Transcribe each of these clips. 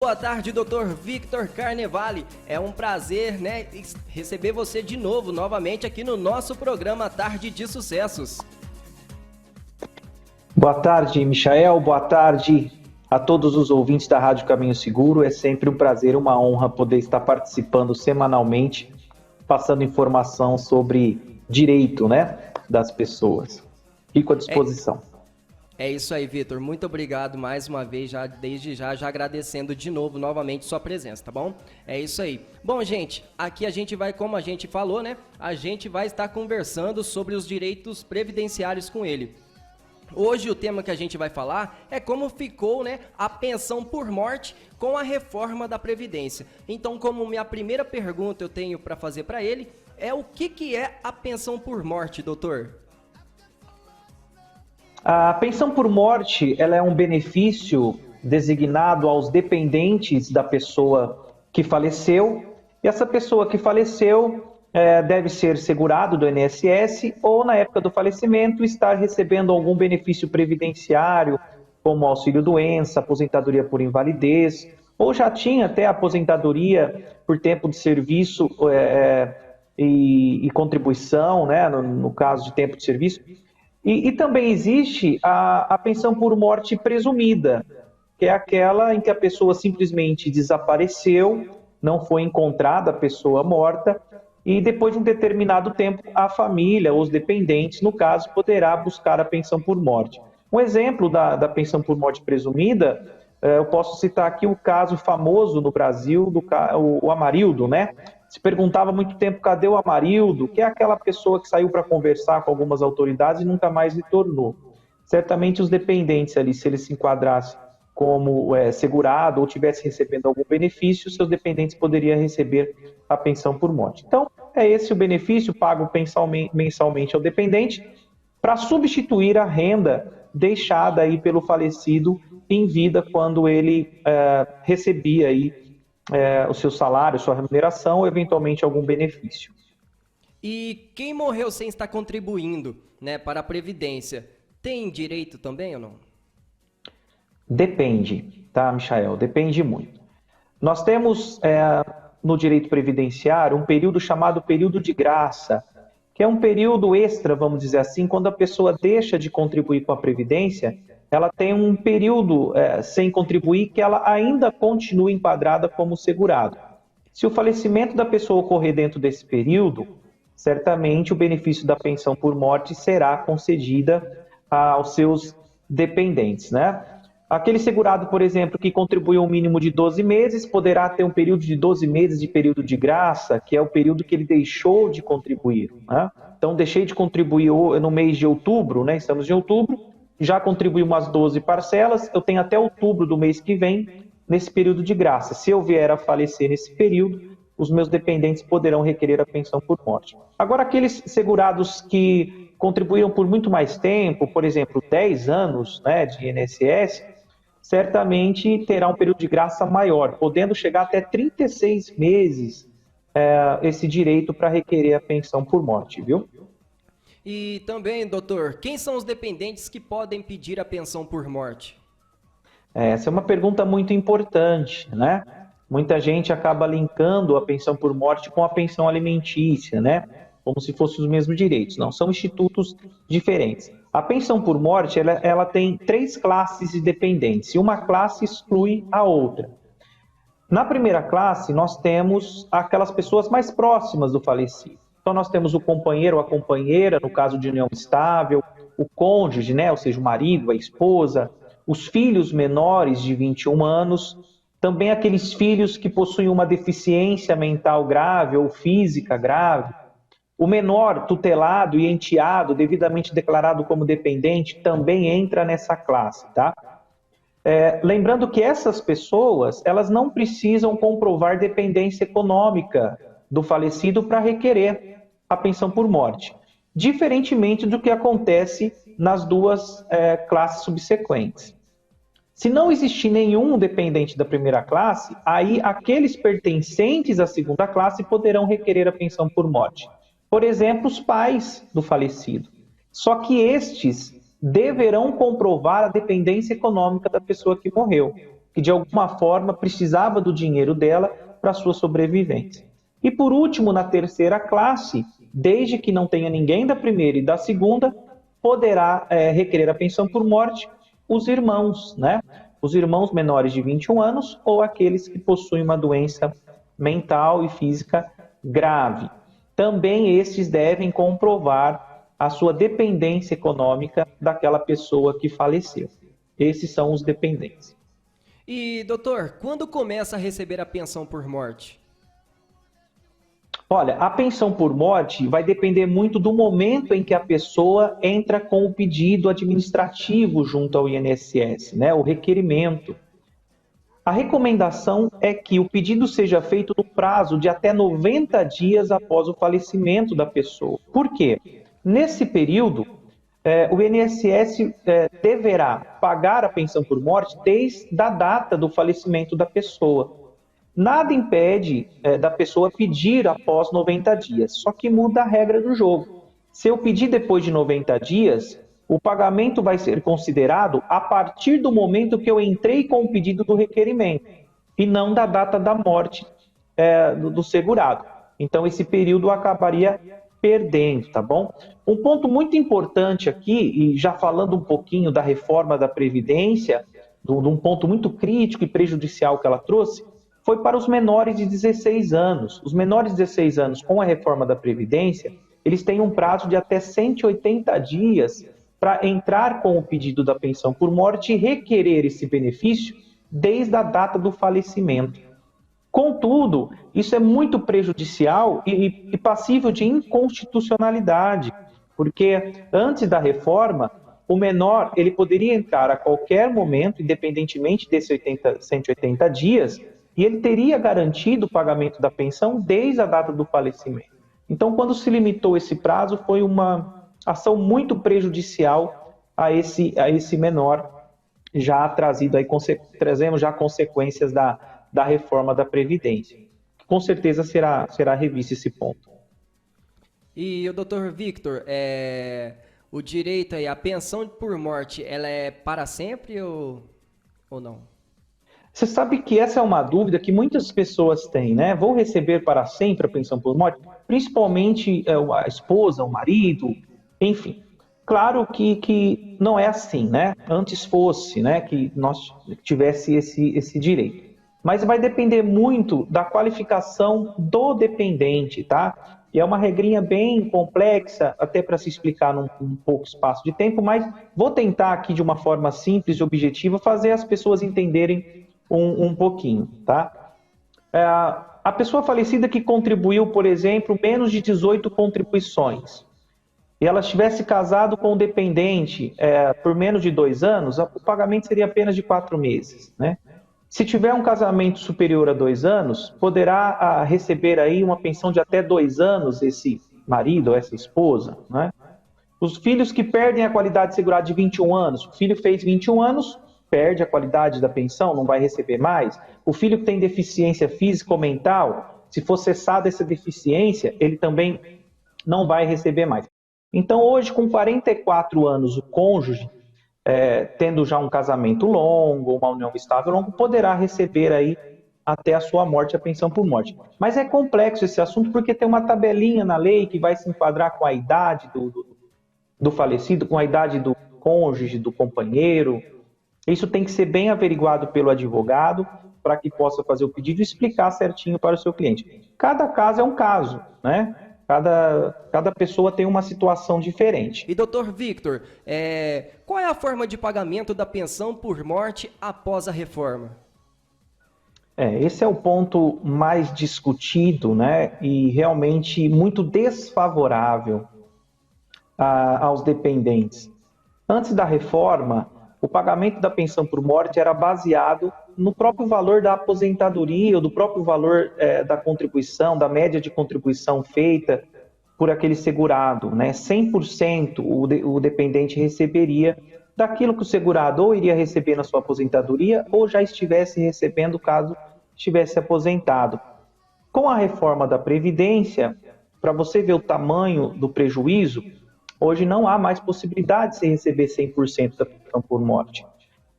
Boa tarde, Dr. Victor Carnevale. É um prazer, né, receber você de novo, novamente aqui no nosso programa Tarde de Sucessos. Boa tarde, Michael. Boa tarde a todos os ouvintes da Rádio Caminho Seguro. É sempre um prazer, uma honra poder estar participando semanalmente, passando informação sobre direito, né, das pessoas. Fico à disposição. É isso aí, Vitor. Muito obrigado mais uma vez, desde já agradecendo de novo, novamente, sua presença, tá bom? É isso aí. Bom, gente, aqui a gente vai, como a gente falou, né? A gente vai estar conversando sobre os direitos previdenciários com ele. Hoje o tema que a gente vai falar é como ficou, né, a pensão por morte com a reforma da Previdência. Então, como minha primeira pergunta eu tenho para fazer para ele, é o que é a pensão por morte, doutor? A pensão por morte, ela é um benefício designado aos dependentes da pessoa que faleceu, e essa pessoa que faleceu deve ser segurado do INSS ou, na época do falecimento, estar recebendo algum benefício previdenciário, como auxílio-doença, aposentadoria por invalidez, ou já tinha até aposentadoria por tempo de serviço e contribuição, né, no caso de tempo de serviço. E também existe a pensão por morte presumida, que é aquela em que a pessoa simplesmente desapareceu, não foi encontrada a pessoa morta, e depois de um determinado tempo, a família, os dependentes, no caso, poderá buscar a pensão por morte. Um exemplo da pensão por morte presumida, eu posso citar aqui o caso famoso no Brasil, o Amarildo, né? Se perguntava há muito tempo, cadê o Amarildo? Que é aquela pessoa que saiu para conversar com algumas autoridades e nunca mais retornou. Certamente os dependentes ali, se ele se enquadrasse como segurado ou tivesse recebendo algum benefício, seus dependentes poderiam receber a pensão por morte. Então, é esse o benefício pago mensalmente ao dependente para substituir a renda deixada aí pelo falecido em vida quando ele recebia aí o seu salário, sua remuneração ou eventualmente algum benefício. E quem morreu sem estar contribuindo, né, para a Previdência, tem direito também ou não? Depende, tá, Michael? Depende muito. Nós temos no direito previdenciário um período chamado período de graça, que é um período extra, vamos dizer assim, quando a pessoa deixa de contribuir com a Previdência, ela tem um período sem contribuir que ela ainda continua enquadrada como segurado. Se o falecimento da pessoa ocorrer dentro desse período, certamente o benefício da pensão por morte será concedida aos seus dependentes, né? Aquele segurado, por exemplo, que contribuiu um mínimo de 12 meses, poderá ter um período de 12 meses de período de graça, que é o período que ele deixou de contribuir, né? Então, deixei de contribuir no mês de outubro, né? Estamos em outubro, já contribuí umas 12 parcelas, eu tenho até outubro do mês que vem, nesse período de graça. Se eu vier a falecer nesse período, os meus dependentes poderão requerer a pensão por morte. Agora, aqueles segurados que contribuíram por muito mais tempo, por exemplo, 10 anos, né, de INSS, certamente terá um período de graça maior, podendo chegar até 36 meses esse direito para requerer a pensão por morte, viu? E também, doutor, quem são os dependentes que podem pedir a pensão por morte? Essa é uma pergunta muito importante, né? Muita gente acaba linkando a pensão por morte com a pensão alimentícia, né? Como se fossem os mesmos direitos. Não, são institutos diferentes. A pensão por morte, ela tem 3 classes de dependentes, e uma classe exclui a outra. Na primeira classe, nós temos aquelas pessoas mais próximas do falecido. Então, nós temos o companheiro ou a companheira, no caso de união estável, o cônjuge, né? Ou seja, o marido, a esposa, os filhos menores de 21 anos, também aqueles filhos que possuem uma deficiência mental grave ou física grave, o menor tutelado e enteado, devidamente declarado como dependente, também entra nessa classe, tá? Lembrando que essas pessoas, elas não precisam comprovar dependência econômica do falecido para requerer a pensão por morte, diferentemente do que acontece nas duas classes subsequentes. Se não existir nenhum dependente da primeira classe, aí aqueles pertencentes à segunda classe poderão requerer a pensão por morte. Por exemplo, os pais do falecido. Só que estes deverão comprovar a dependência econômica da pessoa que morreu. que de alguma forma precisava do dinheiro dela para sua sobrevivência. E por último, na terceira classe, desde que não tenha ninguém da primeira e da segunda, poderá requerer a pensão por morte os irmãos, né? Os irmãos menores de 21 anos ou aqueles que possuem uma doença mental e física grave. Também estes devem comprovar a sua dependência econômica daquela pessoa que faleceu. Esses são os dependentes. E, doutor, quando começa a receber a pensão por morte? Olha, a pensão por morte vai depender muito do momento em que a pessoa entra com o pedido administrativo junto ao INSS, né? O requerimento. A recomendação é que o pedido seja feito no prazo de até 90 dias após o falecimento da pessoa. Por quê? Nesse período, o INSS deverá pagar a pensão por morte desde a data do falecimento da pessoa. Nada impede da pessoa pedir após 90 dias, só que muda a regra do jogo. Se eu pedir depois de 90 dias, o pagamento vai ser considerado a partir do momento que eu entrei com o pedido do requerimento, e não da data da morte do segurado. Então, esse período eu acabaria perdendo, tá bom? Um ponto muito importante aqui, e já falando um pouquinho da reforma da Previdência, de um ponto muito crítico e prejudicial que ela trouxe, foi para os menores de 16 anos. Os menores de 16 anos, com a reforma da Previdência, eles têm um prazo de até 180 dias para entrar com o pedido da pensão por morte e requerer esse benefício desde a data do falecimento. Contudo, isso é muito prejudicial e passível de inconstitucionalidade, porque antes da reforma, o menor ele poderia entrar a qualquer momento, independentemente desses 180 dias, e ele teria garantido o pagamento da pensão desde a data do falecimento. Então, quando se limitou esse prazo, foi uma ação muito prejudicial a esse menor, já trazido aí, trazemos já consequências da reforma da Previdência. Com certeza será revisto esse ponto. E o doutor Victor, o direito aí, a pensão por morte, ela é para sempre ou não? Você sabe que essa é uma dúvida que muitas pessoas têm, né? Vou receber para sempre a pensão por morte? Principalmente a esposa, o marido, enfim. Claro que não é assim, né? Antes fosse, né? Que nós tivesse esse direito. Mas vai depender muito da qualificação do dependente, tá? E é uma regrinha bem complexa, até para se explicar num pouco espaço de tempo, mas vou tentar aqui de uma forma simples e objetiva fazer as pessoas entenderem um pouquinho, tá? A pessoa falecida que contribuiu, por exemplo, menos de 18 contribuições, e ela estivesse casado com um dependente por menos de 2 anos, o pagamento seria apenas de 4 meses, né? Se tiver um casamento superior a 2 anos, poderá receber aí uma pensão de até 2 anos esse marido ou essa esposa, né? Os filhos que perdem a qualidade segurada de 21 anos, o filho fez 21 anos, perde a qualidade da pensão, não vai receber mais. O filho que tem deficiência física ou mental, se for cessada essa deficiência, ele também não vai receber mais. Então, hoje, com 44 anos, o cônjuge, tendo já um casamento longo, uma união estável longa, poderá receber aí até a sua morte a pensão por morte. Mas é complexo esse assunto porque tem uma tabelinha na lei que vai se enquadrar com a idade do falecido, com a idade do cônjuge, do companheiro. Isso tem que ser bem averiguado pelo advogado para que possa fazer o pedido e explicar certinho para o seu cliente. Cada caso é um caso, né? Cada pessoa tem uma situação diferente. E doutor Victor, qual é a forma de pagamento da pensão por morte após a reforma? Esse é o ponto mais discutido, né? E realmente muito desfavorável aos dependentes. Antes da reforma, o pagamento da pensão por morte era baseado no próprio valor da aposentadoria ou do próprio valor da contribuição, da média de contribuição feita por aquele segurado, né? 100% o dependente receberia daquilo que o segurado ou iria receber na sua aposentadoria ou já estivesse recebendo caso estivesse aposentado. Com a reforma da Previdência, para você ver o tamanho do prejuízo, hoje não há mais possibilidade de você receber 100% da pensão por morte.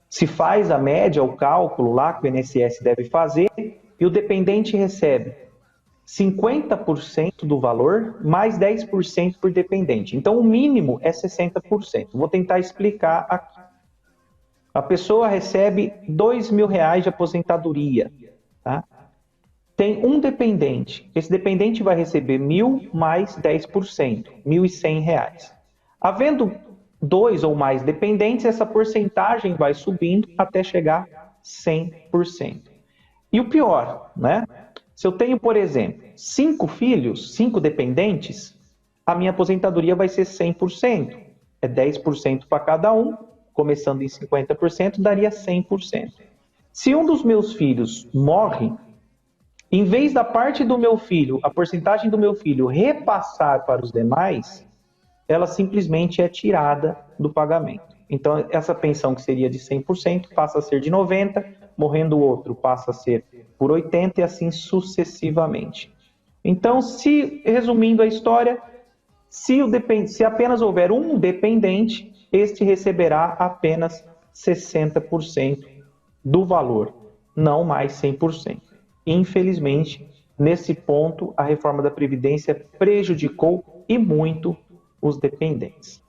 Se faz a média, o cálculo lá que o INSS deve fazer, e o dependente recebe 50% do valor, mais 10% por dependente. Então, o mínimo é 60%. Vou tentar explicar aqui. A pessoa recebe R$2.000 de aposentadoria, tá? Tem um dependente. Esse dependente vai receber 1.000 mais 10%, R$1.100. Havendo 2 ou mais dependentes, essa porcentagem vai subindo até chegar a 100%. E o pior, né? Se eu tenho, por exemplo, 5 filhos, 5 dependentes, a minha aposentadoria vai ser 100%. É 10% para cada um, começando em 50%, daria 100%. Se um dos meus filhos morre, em vez da parte do meu filho, a porcentagem do meu filho repassar para os demais, ela simplesmente é tirada do pagamento. Então, essa pensão que seria de 100% passa a ser de 90%, morrendo o outro passa a ser por 80% e assim sucessivamente. Então, resumindo a história, se apenas houver um dependente, este receberá apenas 60% do valor, não mais 100%. Infelizmente, nesse ponto, a reforma da Previdência prejudicou e muito os dependentes.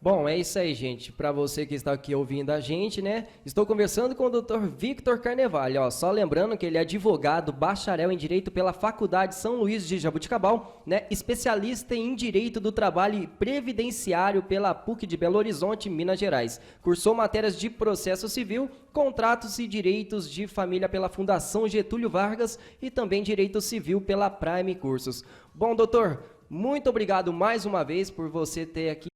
Bom, é isso aí, gente. Para você que está aqui ouvindo a gente, né? Estou conversando com o Dr. Victor Carnevale, ó. Só lembrando que ele é advogado, bacharel em Direito pela Faculdade São Luís de Jabuticabal, né? Especialista em Direito do Trabalho Previdenciário pela PUC de Belo Horizonte, Minas Gerais. Cursou matérias de Processo Civil, Contratos e Direitos de Família pela Fundação Getúlio Vargas e também Direito Civil pela Prime Cursos. Bom, doutor, muito obrigado mais uma vez por você ter aqui